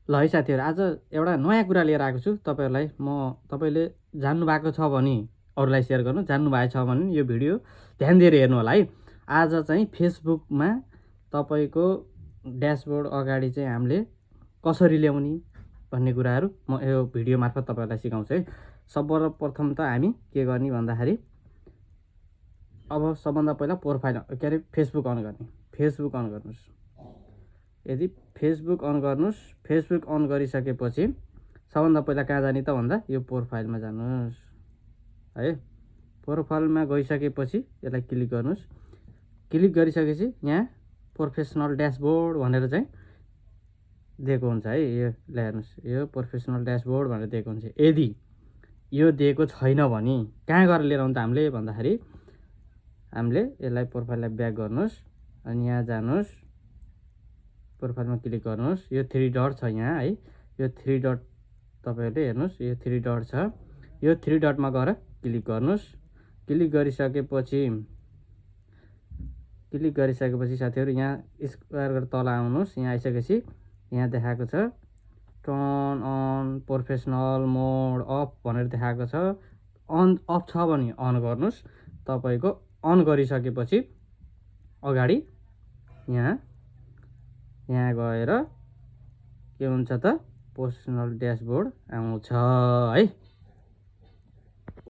ल है साथीहरू, आज एउटा नयाँ कुरा लिएर आएको छु तपाईँहरूलाई। तपाईँले जान्नुभएको छ भने अरूलाई सेयर गर्नु, जान्नुभएको छ भने यो भिडियो ध्यान दिएर हेर्नु होला है। आज चाहिँ फेसबुकमा तपाईँको ड्यासबोर्ड अगाडि चाहिँ हामीले कसरी ल्याउने भन्ने कुराहरू म यो भिडियो मार्फत तपाईँहरूलाई सिकाउँछु है। सर्वप्रथम त हामी के गर्ने भन्दाखेरि अब सबभन्दा पहिला प्रोफाइल के अरे फेसबुक अन गर्ने। फेसबुक अन गर्नुहोस्। यदि फेसबुक अन गर्नुहोस्, फेसबुक अन गरिसकेपछि सबभन्दा पहिला कहाँ जाने त भन्दा यो प्रोफाइलमा जानुहोस् है। प्रोफाइलमा गइसकेपछि यसलाई क्लिक गर्नुहोस्। क्लिक गरिसकेपछि यहाँ प्रोफेसनल ड्यासबोर्ड भनेर चाहिँ दिएको हुन्छ है। यो हेर्नुहोस्, यो प्रोफेसनल ड्यासबोर्ड भनेर दिएको हुन्छ। यदि यो दिएको छैन भने कहाँ गएर लिएर आउनु त हामीले भन्दाखेरि हामीले यसलाई प्रोफाइललाई ब्याक गर्नुहोस् अनि यहाँ जानुहोस्, प्रोफाइलमा क्लिक गर्नुहोस्। यो 3 डट छ यहाँ है। यो 3 डट तपाईँहरूले हेर्नुहोस्, यो 3 डट छ। यो 3 डटमा गएर क्लिक गर्नुहोस्। क्लिक गरिसकेपछि साथीहरू यहाँ स्क्वायर गरेर तल आउनुहोस्। यहाँ आइसकेपछि यहाँ देखाएको छ turn on professional mode off भनेर देखाएको छ। अफ छ भने अन गर्नुहोस्। तपाईँको अन गरिसकेपछि अगाडि यहाँ गएर के हुन्छ त प्रोफेसनल ड्यासबोर्ड आउँछ है।